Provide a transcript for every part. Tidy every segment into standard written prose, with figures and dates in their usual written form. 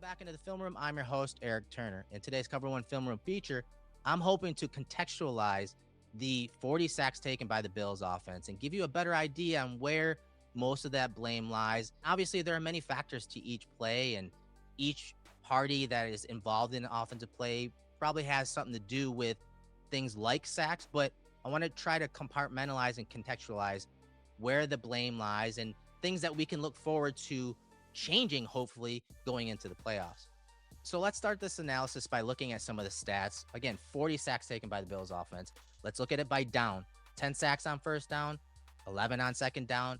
back into the film room. I'm your host, Eric Turner. In today's Cover One Film Room feature, I'm hoping to contextualize the 40 sacks taken by the Bills offense and give you a better idea on where most of that blame lies. Obviously, there are many factors to each play, and each party that is involved in offensive play probably has something to do with things like sacks, but I want to try to compartmentalize and contextualize where the blame lies and things that we can look forward to changing, hopefully, going into the playoffs. So let's start this analysis by looking at some of the stats. Again, 40 sacks taken by the Bills offense. Let's look at it by down. 10 sacks on first down, 11 on second down,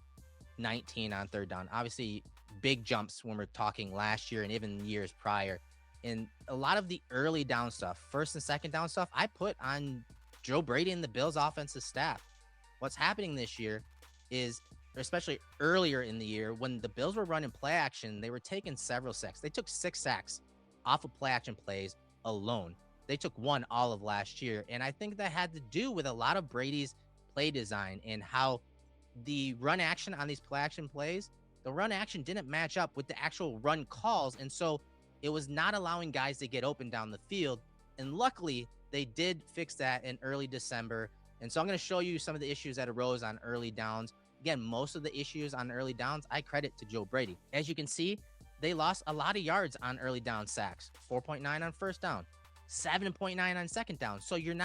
19 on third down. Obviously, big jumps when we're talking last year and even years prior. And a lot of the early down stuff, first and second down stuff, I put on Joe Brady and the Bills offensive staff. What's happening this year is, especially earlier in the year, when the Bills were running play action, they were taking several sacks. They took 6 sacks off of play action plays alone. They took 1 all of last year. And I think that had to do with a lot of Brady's play design and how the run action on these play action plays, the run action didn't match up with the actual run calls. And so it was not allowing guys to get open down the field. And luckily, they did fix that in early December. And so I'm going to show you some of the issues that arose on early downs. Again, most of the issues on early downs, I credit to Joe Brady. As you can see, they lost a lot of yards on early down sacks, 4.9 on first down, 7.9 on second down. So you're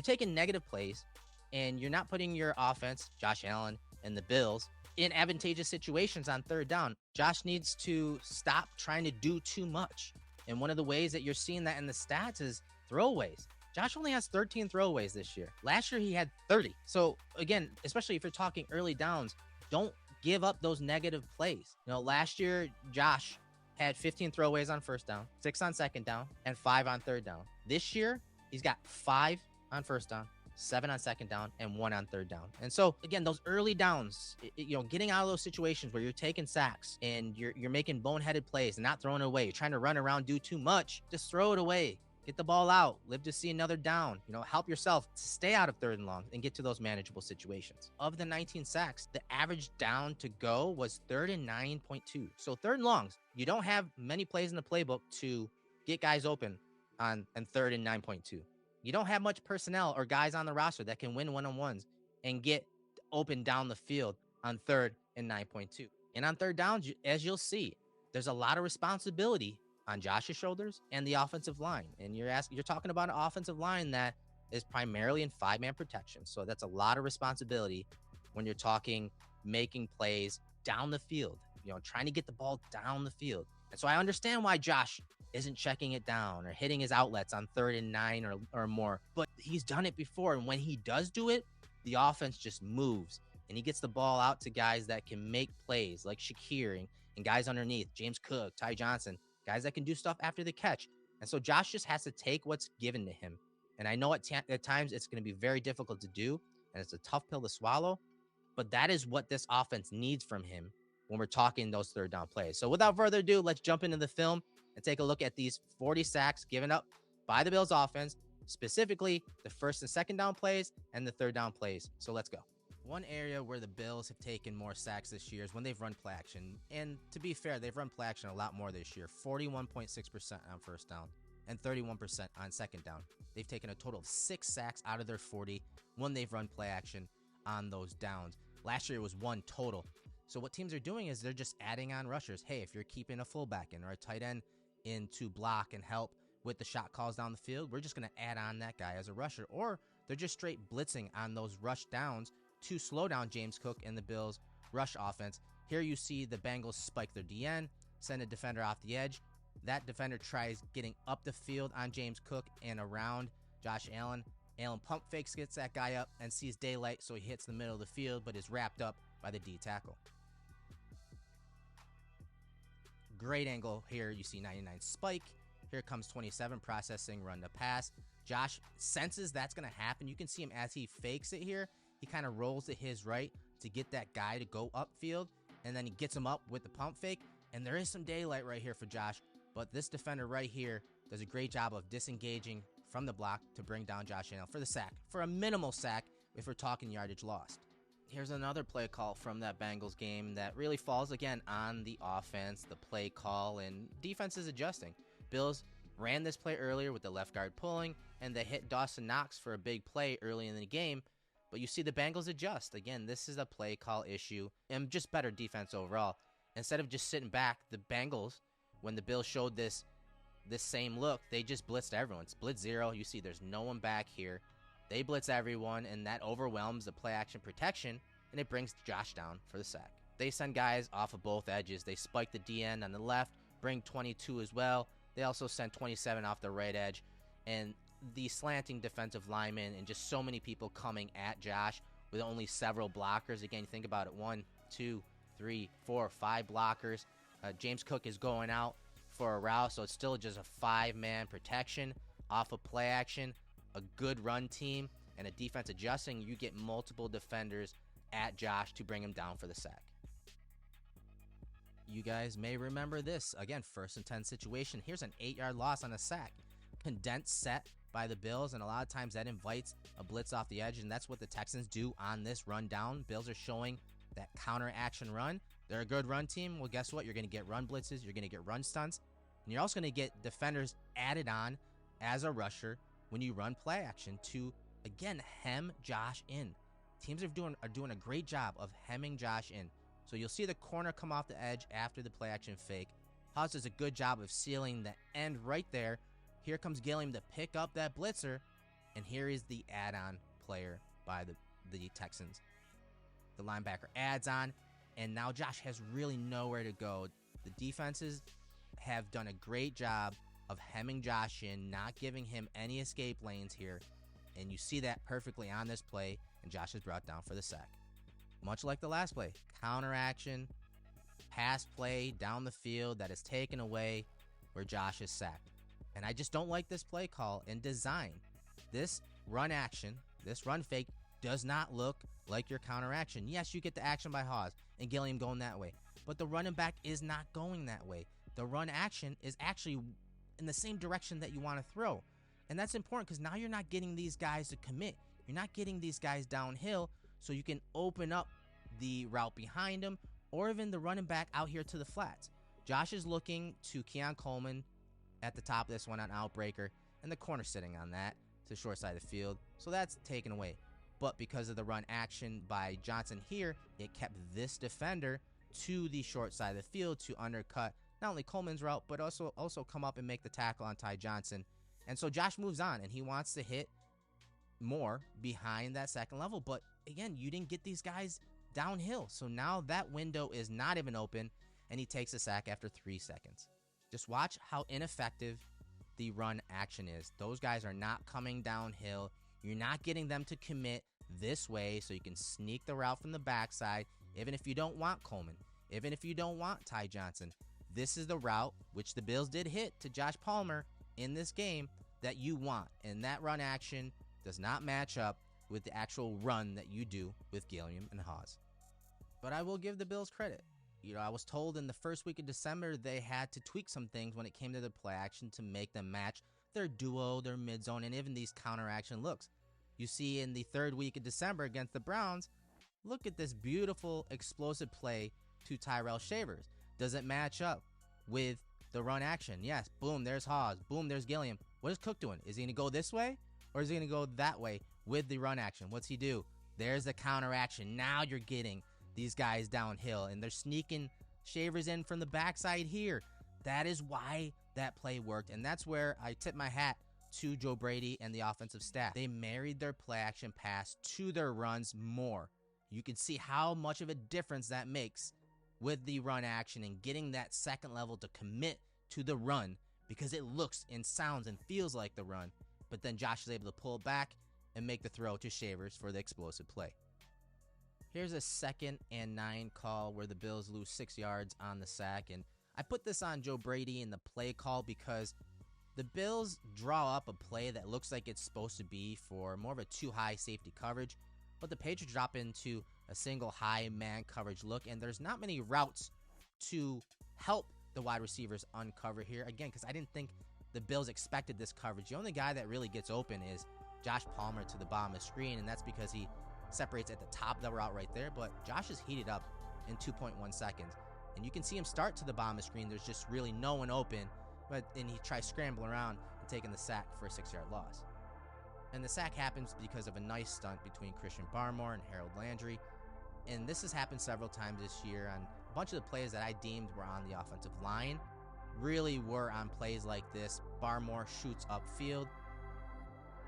taking negative plays and you're not putting your offense, Josh Allen and the Bills, in advantageous situations on third down. Josh needs to stop trying to do too much. And one of the ways that you're seeing that in the stats is throwaways. Josh only has 13 throwaways this year. Last year, he had 30. So again, especially if you're talking early downs, don't give up those negative plays. Last year, Josh had 15 throwaways on first down, 6 on second down, and 5 on third down. This year, he's got 5 on first down, 7 on second down, and 1 on third down. And so again, those early downs, getting out of those situations where you're taking sacks and you're making boneheaded plays and not throwing it away, you're trying to run around, do too much, just throw it away. Get the ball out, live to see another down, help yourself to stay out of third and long and get to those manageable situations. Of the 19 sacks, the average down to go was 3rd and 9.2. So third and longs, you don't have many plays in the playbook to get guys open on 3rd and 9.2. You don't have much personnel or guys on the roster that can win one-on-ones and get open down the field on 3rd and 9.2. And on third downs, as you'll see, there's a lot of responsibility on Josh's shoulders and the offensive line. And you're talking about an offensive line that is primarily in 5-man protection. So that's a lot of responsibility when you're talking making plays down the field, trying to get the ball down the field. And so I understand why Josh isn't checking it down or hitting his outlets on 3rd and 9 or more, but he's done it before. And when he does do it, the offense just moves and he gets the ball out to guys that can make plays like Shakir and guys underneath, James Cook, Ty Johnson, guys that can do stuff after the catch. And so Josh just has to take what's given to him. And I know at times it's going to be very difficult to do, and it's a tough pill to swallow, but that is what this offense needs from him when we're talking those third down plays. So without further ado, let's jump into the film and take a look at these 40 sacks given up by the Bills offense, specifically the first and second down plays and the third down plays. So let's go. One area where the Bills have taken more sacks this year is when they've run play action. And to be fair, they've run play action a lot more this year, 41.6% on first down and 31% on second down. They've taken a total of 6 sacks out of their 40 when they've run play action on those downs. Last year it was 1 total. So what teams are doing is they're just adding on rushers. Hey, if you're keeping a fullback in or a tight end in to block and help with the shot calls down the field, we're just going to add on that guy as a rusher. Or they're just straight blitzing on those rush downs to slow down James Cook and the Bills' rush offense. Here you see the Bengals spike their DN, send a defender off the edge. That defender tries getting up the field on James Cook and around Josh Allen. Allen pump fakes, gets that guy up, and sees daylight, so he hits the middle of the field, but is wrapped up by the D tackle. Great angle here. You see 99 spike. Here comes 27 processing, run to pass. Josh senses that's going to happen. You can see him as he fakes it here. He kind of rolls to his right to get that guy to go upfield, and then he gets him up with the pump fake, and there is some daylight right here for Josh, but this defender right here does a great job of disengaging from the block to bring down Josh Allen for the sack, for a minimal sack if we're talking yardage lost. Here's another play call from that Bengals game that really falls again on the offense, the play call, and defense is adjusting. Bills ran this play earlier with the left guard pulling, and they hit Dawson Knox for a big play early in the game. But you see the Bengals adjust. Again, this is a play call issue and just better defense overall. Instead of just sitting back, the Bengals, when the Bills showed this same look, they just blitzed everyone. It's blitz zero. You see there's no one back here. They blitz everyone, and that overwhelms the play-action protection, and it brings Josh down for the sack. They send guys off of both edges. They spike the DN on the left, bring 22 as well. They also send 27 off the right edge, and the slanting defensive linemen and just so many people coming at Josh with only several blockers. Again, you think about it, 1, 2, 3, 4, 5 blockers. James Cook is going out for a route, so it's still just a 5-man protection off of play action. A good run team and a defense adjusting, you get multiple defenders at Josh to bring him down for the sack. You guys may remember this. Again, 1st and 10 situation. Here's an 8-yard loss on a sack. Condensed set by the Bills, and a lot of times that invites a blitz off the edge, and that's what the Texans do on this run down. Bills are showing that counter action run. They're a good run team. Well, guess what? You're going to get run blitzes. You're going to get run stunts, and you're also going to get defenders added on as a rusher when you run play action to, again, hem Josh in. Teams are doing a great job of hemming Josh in. So you'll see the corner come off the edge after the play action fake. Haas does a good job of sealing the end right there. Here comes Gilliam to pick up that blitzer, and here is the add-on player by the Texans. The linebacker adds on, and now Josh has really nowhere to go. The defenses have done a great job of hemming Josh in, not giving him any escape lanes here. And you see that perfectly on this play, and Josh is brought down for the sack. Much like the last play, counter action, pass play down the field that is taken away where Josh is sacked. And I just don't like this play call in design. This run action, this run fake does not look like your counter action. Yes, you get the action by Haas and Gilliam going that way, but the running back is not going that way. The run action is actually in the same direction that you want to throw. And that's important because now you're not getting these guys to commit. You're not getting these guys downhill so you can open up the route behind them or even the running back out here to the flats. Josh is looking to Keon Coleman at the top of this one on outbreaker, and the corner sitting on that to the short side of the field. So that's taken away. But because of the run action by Johnson here, it kept this defender to the short side of the field to undercut not only Coleman's route, but also come up and make the tackle on Ty Johnson. And so Josh moves on, and he wants to hit more behind that second level. But again, you didn't get these guys downhill. So now that window is not even open, and he takes a sack after 3 seconds. Just watch how ineffective the run action is. Those guys are not coming downhill. You're not getting them to commit this way so you can sneak the route from the backside, even if you don't want Coleman, even if you don't want Ty Johnson. This is the route, which the Bills did hit to Josh Palmer in this game, that you want. And that run action does not match up with the actual run that you do with Gilliam and Haas. But I will give the Bills credit. I was told in the first week of December they had to tweak some things when it came to the play action to make them match their duo, their mid zone, and even these counter action looks. You see in the 3rd week of December against the Browns, look at this beautiful explosive play to Tyrell Shavers. Does it match up with the run action? Yes. Boom, there's Haas. Boom, there's Gilliam. What is Cook doing? Is he going to go this way or is he going to go that way with the run action? What's he do? There's the counter action. Now you're getting these guys downhill, and they're sneaking Shavers in from the backside here. That is why that play worked, and that's where I tip my hat to Joe Brady and the offensive staff. They married their play action pass to their runs more. You can see how much of a difference that makes with the run action and getting that second level to commit to the run, because it looks and sounds and feels like the run, but then Josh is able to pull back and make the throw to Shavers for the explosive play. Here's a 2nd and 9 call where the Bills lose 6 yards on the sack, and I put this on Joe Brady in the play call because the Bills draw up a play that looks like it's supposed to be for more of a 2-high safety coverage, but the Patriots drop into a single high man coverage look, and there's not many routes to help the wide receivers uncover here. Again, because I didn't think the Bills expected this coverage. The only guy that really gets open is Josh Palmer to the bottom of the screen, and that's because he separates at the top of the route right there, but Josh is heated up in 2.1 seconds. And you can see him start to the bottom of the screen. There's just really no one open, and he tries scrambling around and taking the sack for a 6-yard loss. And the sack happens because of a nice stunt between Christian Barmore and Harold Landry. And this has happened several times this year on a bunch of the plays that I deemed were on the offensive line. Really were on plays like this. Barmore shoots upfield.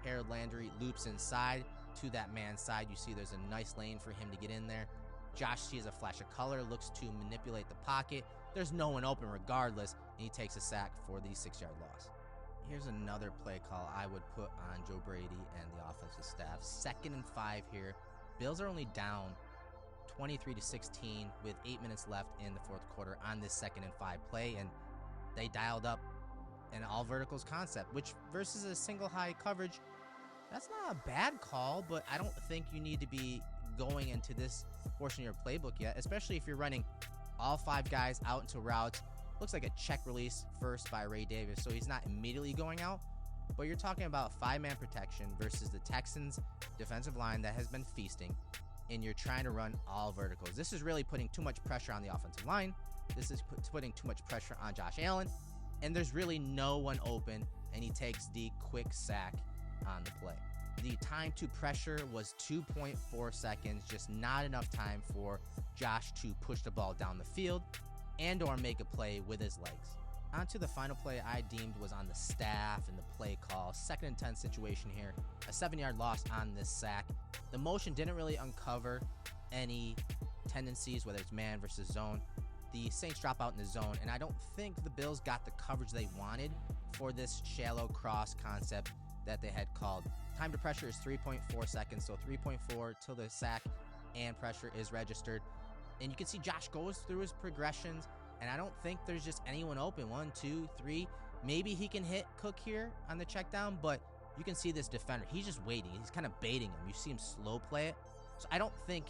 Harold Landry loops inside to that man's side. You see there's a nice lane for him to get in there. Josh sees a flash of color, looks to manipulate the pocket. There's no one open regardless, and he takes a sack for the 6-yard loss. Here's another play call I would put on Joe Brady and the offensive staff. 2nd and 5 here. Bills are only down 23-16 with 8 minutes left in the fourth quarter on this 2nd and 5 play, and they dialed up an all verticals concept, which versus a single high coverage, that's not a bad call, but I don't think you need to be going into this portion of your playbook yet, especially if you're running all 5 guys out into routes. Looks like a check release first by Ray Davis, so he's not immediately going out, but you're talking about 5-man protection versus the Texans defensive line that has been feasting, and you're trying to run all verticals. This is really putting too much pressure on the offensive line. This is putting too much pressure on Josh Allen, and there's really no one open, and he takes the quick sack on the play. The time to pressure was 2.4 seconds, just not enough time for Josh to push the ball down the field and or make a play with his legs. On to the final play I deemed was on the staff and the play call. 2nd and 10 situation here, a 7-yard loss on this sack. The motion didn't really uncover any tendencies, whether it's man versus zone. The Saints drop out in the zone, and I don't think the Bills got the coverage they wanted for this shallow cross concept that they had called. Time to pressure is 3.4 seconds, so 3.4 till the sack and pressure is registered. And you can see Josh goes through his progressions, and I don't think there's just anyone open. 1, 2, 3. Maybe he can hit Cook here on the check down, but you can see this defender. He's just waiting. He's kind of baiting him. You see him slow play it. So I don't think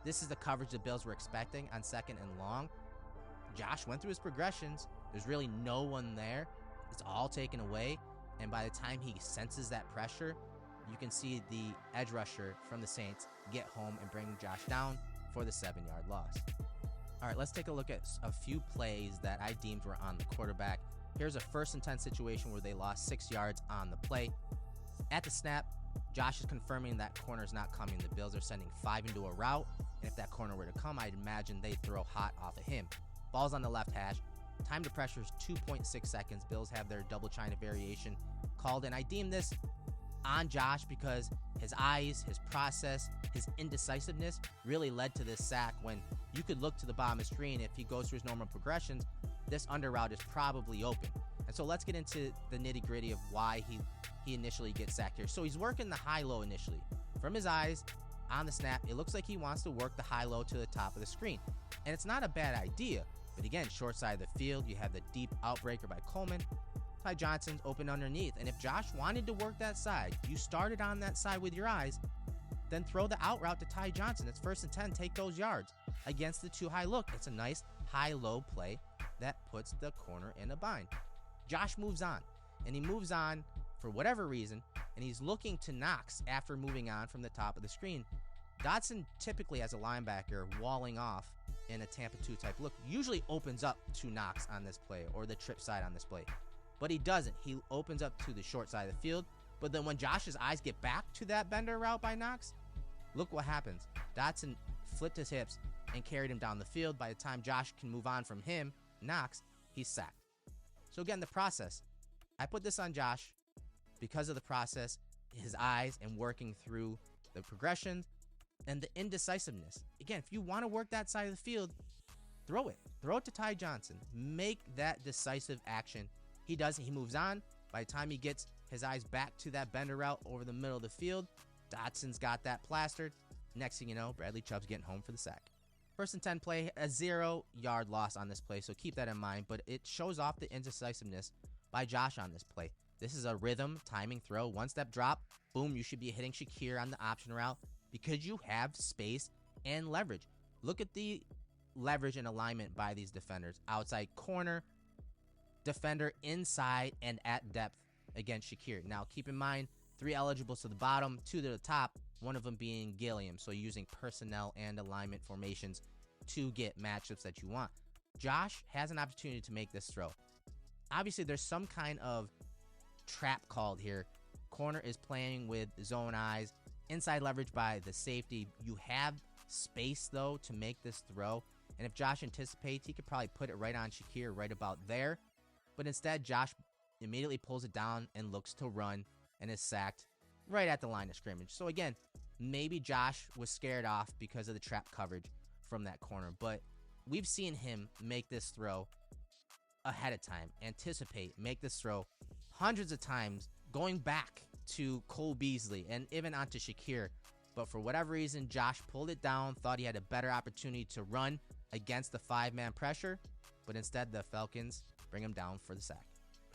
this is the coverage the Bills were expecting on 2nd and long. Josh went through his progressions. There's really no one there. It's all taken away. And by the time he senses that pressure, you can see the edge rusher from the Saints get home and bring Josh down for the 7-yard loss. All right, let's take a look at a few plays that I deemed were on the quarterback. Here's a 1st and 10 situation where they lost 6 yards on the play. At the snap, Josh is confirming that corner is not coming. The Bills are sending 5 into a route, and if that corner were to come, I'd imagine they'd throw hot off of him. Ball's on the left hash. Time to pressure is 2.6 seconds. Bills have their double China variation called, and I deem this on Josh because his eyes, his process, his indecisiveness really led to this sack. When you could look to the bottom of the screen, if he goes through his normal progressions, this under route is probably open. And so let's get into the nitty gritty of why he initially gets sacked here. So he's working the high-low initially. From his eyes on the snap, it looks like he wants to work the high-low to the top of the screen. And it's not a bad idea. But again, short side of the field, you have the deep outbreaker by Coleman. Ty Johnson's open underneath. And if Josh wanted to work that side, you started on that side with your eyes, then throw the out route to Ty Johnson. It's 1st and 10. Take those yards against the too high look. It's a nice high-low play that puts the corner in a bind. Josh moves on, and he moves on for whatever reason, and he's looking to Knox after moving on from the top of the screen. Dotson typically, as a linebacker, walling off in a Tampa 2 type look, usually opens up to Knox on this play or the trip side on this play. But he doesn't. He opens up to the short side of the field. But then when Josh's eyes get back to that bender route by Knox, look what happens. Dotson flipped his hips and carried him down the field. By the time Josh can move on from him, Knox, he's sacked. So again, the process. I put this on Josh because of the process, his eyes, and working through the progressions and the indecisiveness. Again, if you want to work that side of the field, throw it. Throw it to Ty Johnson. Make that decisive action. He does it. He moves on. By the time he gets his eyes back to that bender route over the middle of the field, Dotson's got that plastered. Next thing you know, Bradley Chubb's getting home for the sack. 1st and 10 play, a 0-yard loss on this play, so keep that in mind. But it shows off the indecisiveness by Josh on this play. This is a rhythm, timing throw, one-step drop. Boom, you should be hitting Shakir on the option route because you have space and leverage. Look at the leverage and alignment by these defenders. Outside corner, defender inside and at depth against Shakir. Now, keep in mind, 3 eligibles to the bottom, 2 to the top, one of them being Gilliam. So using personnel and alignment formations to get matchups that you want. Josh has an opportunity to make this throw. Obviously, there's some kind of trap called here. Corner is playing with zone eyes, inside leverage by the safety. You have space, though, to make this throw. And if Josh anticipates, he could probably put it right on Shakir right about there. But instead, Josh immediately pulls it down and looks to run and is sacked right at the line of scrimmage. So again, maybe Josh was scared off because of the trap coverage from that corner. But we've seen him make this throw ahead of time, anticipate, make this throw hundreds of times, going back to Cole Beasley and even onto Shakir. But for whatever reason, Josh pulled it down, thought he had a better opportunity to run against the 5-man pressure, but instead the Falcons bring him down for the sack.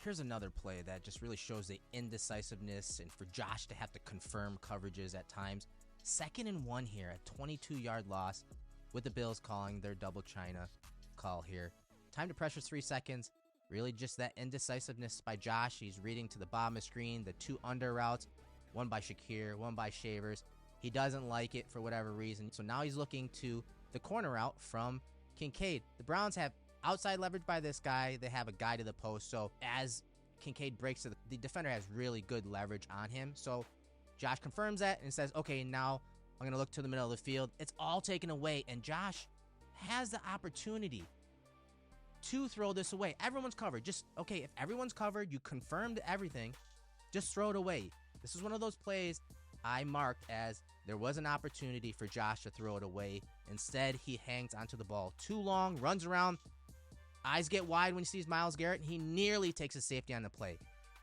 Here's another play that just really shows the indecisiveness and for Josh to have to confirm coverages at times. 2nd and 1 here, a 22-yard loss with the Bills calling their double China call here. Time to pressure 3 seconds. Really just that indecisiveness by Josh. He's reading to the bottom of the screen, the 2 under routes, one by Shakir, one by Shavers. He doesn't like it for whatever reason. So now he's looking to the corner route from Kincaid. The Browns have outside leverage by this guy. They have a guy to the post. So as Kincaid breaks to the defender has really good leverage on him. So Josh confirms that and says, okay, now I'm going to look to the middle of the field. It's all taken away. And Josh has the opportunity to throw this away. Everyone's covered. Just, okay, if everyone's covered, you confirmed everything, just throw it away. This is one of those plays I marked as there was an opportunity for Josh to throw it away. Instead, he hangs onto the ball too long, runs around. Eyes get wide when he sees Myles Garrett, and he nearly takes a safety on the play.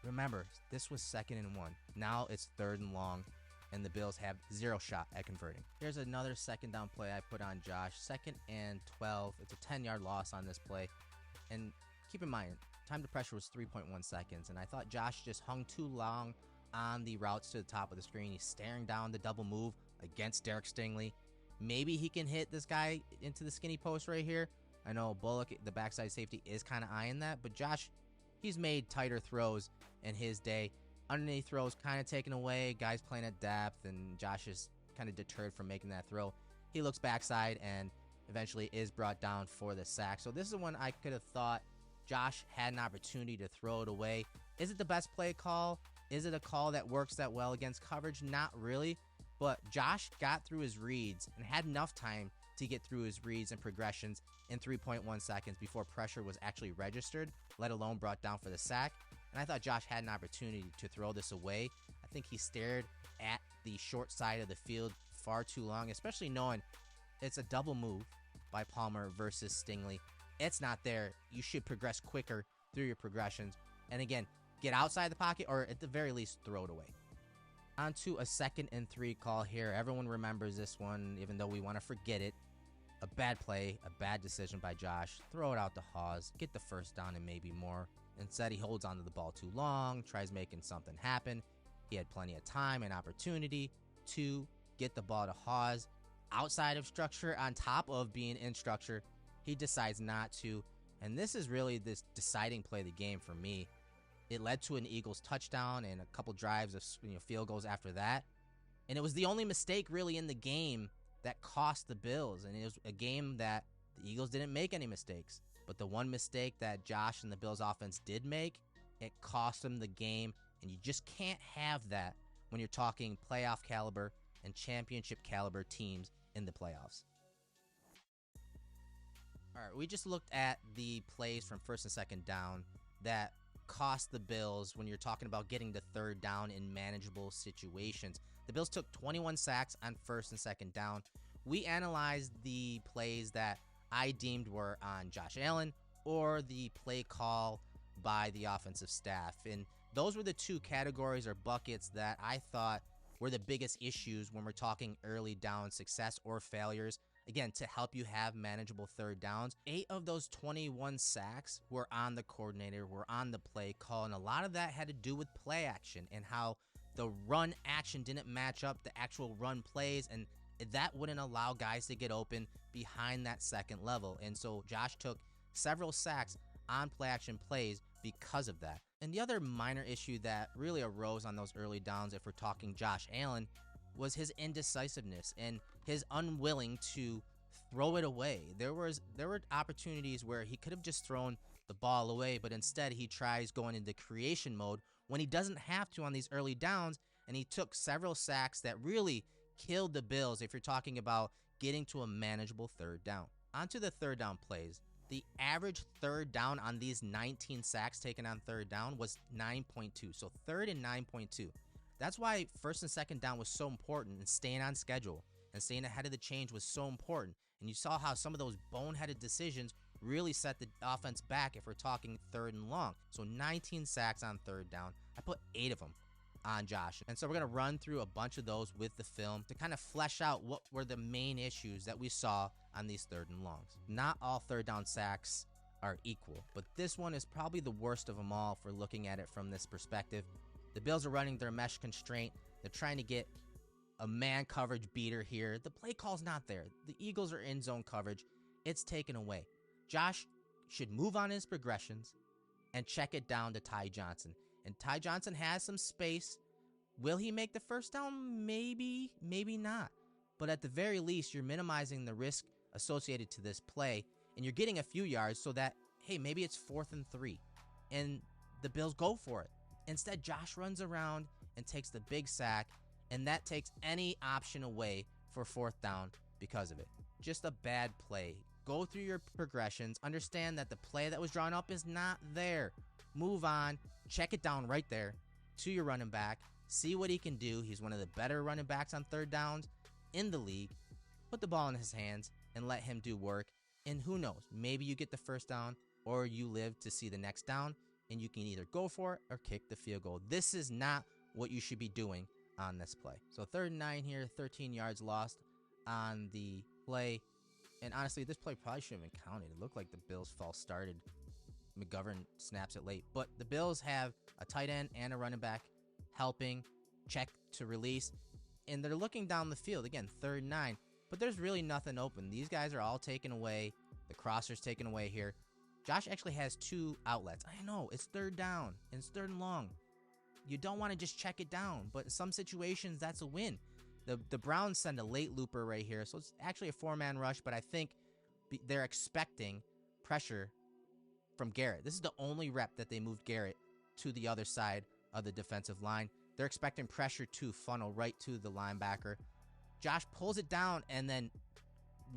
Remember, this was 2nd and 1. Now it's 3rd and long, and the Bills have 0 shot at converting. Here's another 2nd down play I put on Josh. 2nd and 12. It's a 10-yard loss on this play. And keep in mind, time to pressure was 3.1 seconds, and I thought Josh just hung too long on the routes to the top of the screen. He's staring down the double move against Derek Stingley. Maybe he can hit this guy into the skinny post right here. I know Bullock, the backside safety, is kind of eyeing that, but Josh, he's made tighter throws in his day. Underneath throws kind of taken away. Guys playing at depth, and Josh is kind of deterred from making that throw. He looks backside and eventually is brought down for the sack. So this is one I could have thought Josh had an opportunity to throw it away. Is it the best play call? Is it a call that works that well against coverage? Not really. But Josh got through his reads and had enough time to get through his reads and progressions in 3.1 seconds before pressure was actually registered, let alone brought down for the sack. And I thought Josh had an opportunity to throw this away. I think he stared at the short side of the field far too long, especially knowing it's a double move by Palmer versus Stingley. It's not there. You should progress quicker through your progressions. And again, get outside the pocket or at the very least throw it away. On to a 2nd and 3 call here. Everyone remembers this one, even though we want to forget it. A bad play, a bad decision by Josh. Throw it out to Hawes, get the 1st down and maybe more. Instead, he holds onto the ball too long, tries making something happen. He had plenty of time and opportunity to get the ball to Hawes. Outside of structure, on top of being in structure, he decides not to. And this is really this deciding play of the game for me. It led to an Eagles touchdown and a couple drives of field goals after that. And it was the only mistake really in the game that cost the Bills. And it was a game that the Eagles didn't make any mistakes. But the one mistake that Josh and the Bills offense did make, it cost them the game. And you just can't have that when you're talking playoff caliber and championship caliber teams in the playoffs. All right, we just looked at the plays from 1st and 2nd down that cost the Bills when you're talking about getting the 3rd down in manageable situations. The Bills took 21 sacks on 1st and 2nd down. We analyzed the plays that I deemed were on Josh Allen or the play call by the offensive staff. And those were the 2 categories or buckets that I thought were the biggest issues when we're talking early down success or failures. Again, to help you have manageable 3rd downs. 8 of those 21 sacks were on the coordinator, were on the play call, and a lot of that had to do with play action and how the run action didn't match up the actual run plays, and that wouldn't allow guys to get open behind that 2nd level. And so Josh took several sacks on play action plays because of that. And the other minor issue that really arose on those early downs, if we're talking Josh Allen, was his indecisiveness and his unwilling to throw it away. There were opportunities where he could have just thrown the ball away, but instead he tries going into creation mode when he doesn't have to on these early downs, and he took several sacks that really killed the Bills if you're talking about getting to a manageable third down. Onto the third down plays. The average third down on these 19 sacks taken on third down was 9.2. So third and 9.2. That's why first and second down was so important, and staying on schedule and staying ahead of the change was so important. And you saw how some of those boneheaded decisions really set the offense back if we're talking third and long. So 19 sacks on third down. I put 8 of them on Josh. And so we're going to run through a bunch of those with the film to kind of flesh out what were the main issues that we saw on these third and longs. Not all third down sacks are equal, but this one is probably the worst of them all if we're looking at it from this perspective. The Bills are running their mesh constraint. They're trying to get a man coverage beater here. The play call's not there. The Eagles are in zone coverage. It's taken away. Josh should move on his progressions and check it down to Ty Johnson. And Ty Johnson has some space. Will he make the first down? Maybe, maybe not. But at the very least, you're minimizing the risk associated to this play, and you're getting a few yards so that, hey, maybe it's 4th and 3, and the Bills go for it. Instead, Josh runs around and takes the big sack, and that takes any option away for 4th down because of it. Just a bad play. Go through your progressions. Understand that the play that was drawn up is not there. Move on. Check it down right there to your running back. See what he can do. He's one of the better running backs on third downs in the league. Put the ball in his hands and let him do work. And who knows, maybe you get the first down or you live to see the next down, and you can either go for it or kick the field goal. This is not what you should be doing on this play. So 3rd and 9 here, 13 yards lost on the play. And honestly, this play probably shouldn't have been counted. It looked like the Bills' false started. McGovern snaps it late. But the Bills have a tight end and a running back helping, check to release. And they're looking down the field. Again, 3rd and 9. But there's really nothing open. These guys are all taken away. The crosser's taken away here. Josh actually has 2 outlets. I know, it's 3rd down. And it's 3rd and long. You don't want to just check it down. But in some situations, that's a win. The Browns send a late looper right here. So it's actually a 4-man rush, but I think they're expecting pressure from Garrett. This is the only rep that they moved Garrett to the other side of the defensive line. They're expecting pressure to funnel right to the linebacker. Josh pulls it down and then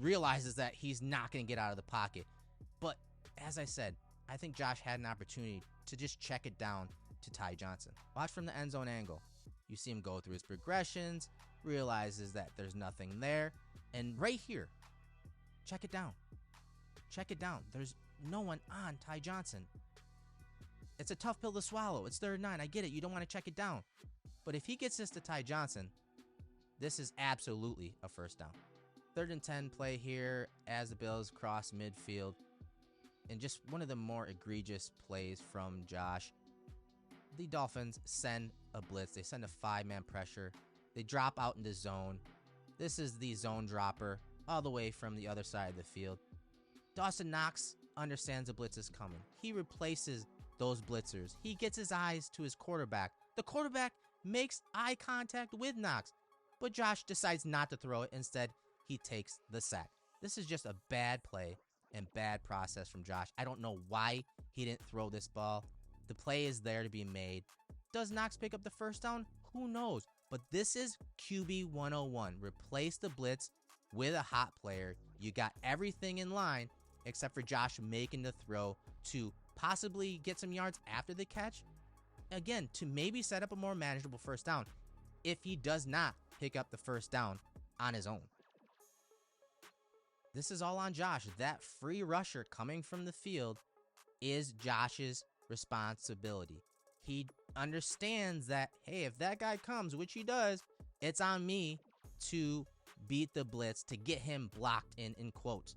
realizes that he's not going to get out of the pocket. But as I said, I think Josh had an opportunity to just check it down to Ty Johnson. Watch from the end zone angle. You see him go through his progressions, realizes that there's nothing there, and right here, check it down. Check it down. There's no one on Ty Johnson. It's a tough pill to swallow. It's 3rd and 9. I get it. You don't want to check it down. But if he gets this to Ty Johnson, this is absolutely a first down. 3rd and 10 play here as the Bills cross midfield. And just one of the more egregious plays from Josh. The Dolphins send a blitz. They send a 5-man pressure. They drop out into zone. This is the zone dropper all the way from the other side of the field. Dawson Knox understands the blitz is coming. He replaces those blitzers. He gets his eyes to his quarterback. The quarterback makes eye contact with Knox, but Josh decides not to throw it. Instead, he takes the sack. This is just a bad play and bad process from Josh. I don't know why he didn't throw this ball. The play is there to be made. Does Knox pick up the first down? Who knows? But this is QB 101. Replace the blitz with a hot player. You got everything in line except for Josh making the throw to possibly get some yards after the catch. Again, to maybe set up a more manageable first down if he does not pick up the first down on his own. This is all on Josh. That free rusher coming from the field is Josh's responsibility. He understands that, hey, if that guy comes, which he does, it's on me to beat the blitz, to get him blocked in quotes.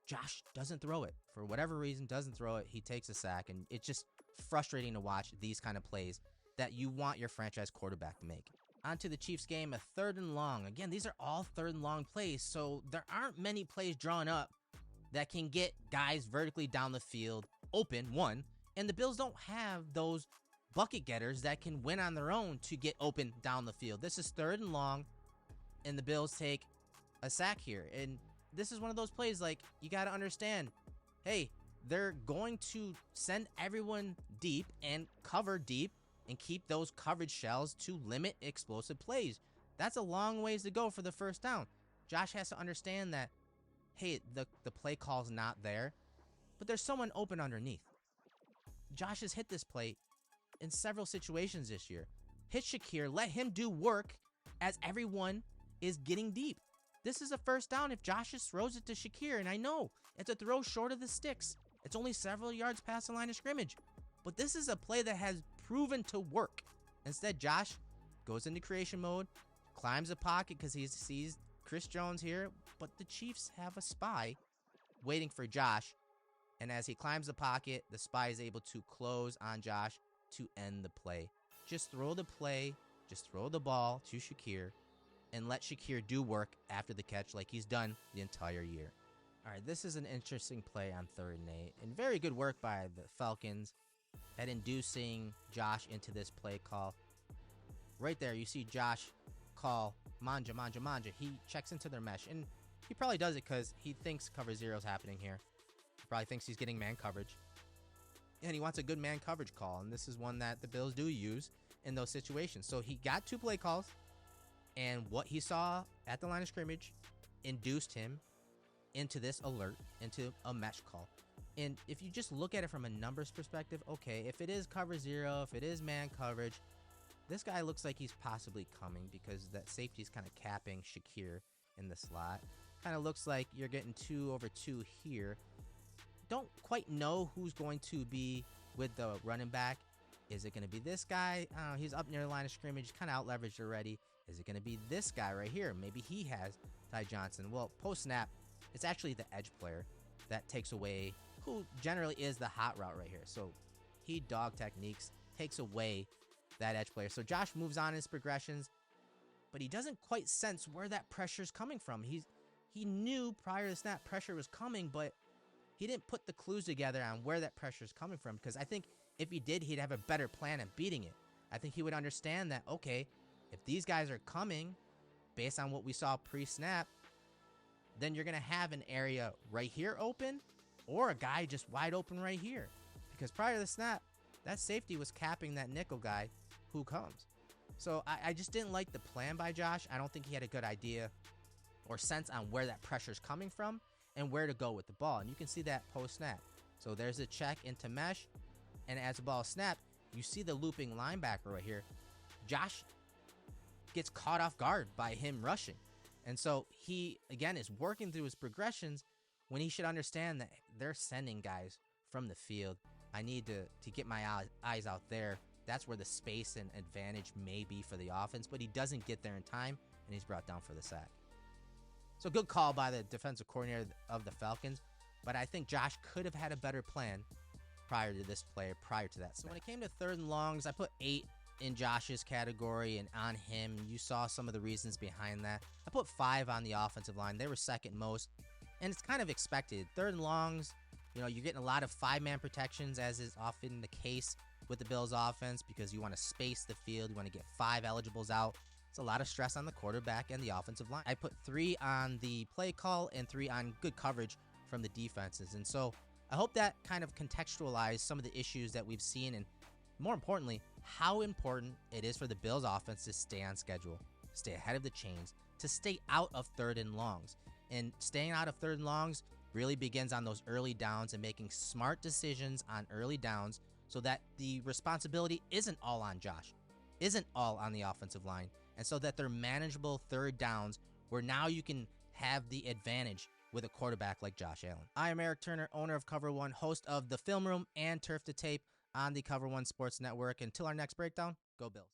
Josh doesn't throw it. For whatever reason, doesn't throw it. He takes a sack, and it's just frustrating to watch these kind of plays that you want your franchise quarterback to make. On to the Chiefs game, a 3rd and long. Again, these are all 3rd and long plays, so there aren't many plays drawn up that can get guys vertically down the field open, one, And the Bills don't have those bucket getters that can win on their own to get open down the field. This is 3rd and long, and the Bills take a sack here. And this is one of those plays, like, you got to understand, hey, they're going to send everyone deep and cover deep and keep those coverage shells to limit explosive plays. That's a long ways to go for the first down. Josh has to understand that, hey, the play call's not there, but there's someone open underneath. Josh has hit this play in several situations this year. Hit Shakir, let him do work as everyone is getting deep. This is a first down if Josh just throws it to Shakir, and I know it's a throw short of the sticks. It's only several yards past the line of scrimmage. But this is a play that has proven to work. Instead, Josh goes into creation mode, climbs the pocket because he sees Chris Jones here, but the Chiefs have a spy waiting for Josh. And as he climbs the pocket, the spy is able to close on Josh to end the play. Just throw the play, just throw the ball to Shakir, and let Shakir do work after the catch like he's done the entire year. All right, this is an interesting play on 3rd and 8, and very good work by the Falcons at inducing Josh into this play call. Right there, you see Josh call Manja. He checks into their mesh, and he probably does it because he thinks cover 0 is happening here. He probably thinks he's getting man coverage, and he wants a good man coverage call, and this is one that the Bills do use in those situations. So he got 2 play calls, and what he saw at the line of scrimmage induced him into this alert, into a mesh call. And if you just look at it from a numbers perspective, okay, if it is cover 0, if it is man coverage, this guy looks like he's possibly coming because that safety is kind of capping Shakir in the slot. Kind of looks like you're getting 2 over 2 here. Don't quite know who's going to be with the running back. Is it going to be this guy? I don't know. He's up near the line of scrimmage, kind of out leveraged already. Is it going to be this guy right here? Maybe he has Ty Johnson. Well, post snap, it's actually the edge player that takes away who generally is the hot route right here. So he dog techniques, takes away that edge player. So Josh moves on in his progressions, but he doesn't quite sense where that pressure is coming from. He knew prior to the snap pressure was coming, but he didn't put the clues together on where that pressure is coming from, because I think if he did, he'd have a better plan at beating it. I think he would understand that, okay, if these guys are coming based on what we saw pre-snap, then you're going to have an area right here open or a guy just wide open right here. Because prior to the snap, that safety was capping that nickel guy who comes. So I just didn't like the plan by Josh. I don't think he had a good idea or sense on where that pressure is coming from and where to go with the ball. And you can see that post-snap. So there's a check into mesh, and as the ball is snapped, you see the looping linebacker right here. Josh gets caught off guard by him rushing. And so he, again, is working through his progressions when he should understand that they're sending guys from the field. I need to get my eyes out there. That's where the space and advantage may be for the offense, but he doesn't get there in time, and he's brought down for the sack. So good call by the defensive coordinator of the Falcons, but I think Josh could have had a better plan prior to this play, prior to that snap. So when it came to 3rd and longs, I put 8 in Josh's category, and on him, you saw some of the reasons behind that. I put 5 on the offensive line. They were second most, and it's kind of expected. 3rd and longs, you know, you're getting a lot of 5-man protections, as is often the case with the Bills offense, because you want to space the field. You want to get 5 eligibles out. It's a lot of stress on the quarterback and the offensive line. I put 3 on the play call and 3 on good coverage from the defenses. And so I hope that kind of contextualized some of the issues that we've seen, and more importantly, how important it is for the Bills offense to stay on schedule, stay ahead of the chains, to stay out of 3rd and longs. And staying out of 3rd and longs really begins on those early downs and making smart decisions on early downs so that the responsibility isn't all on Josh, isn't all on the offensive line, and so that they're manageable 3rd downs where now you can have the advantage with a quarterback like Josh Allen. I am Eric Turner, owner of Cover One, host of The Film Room and Turf to Tape on the Cover One Sports Network. Until our next breakdown, go Bills.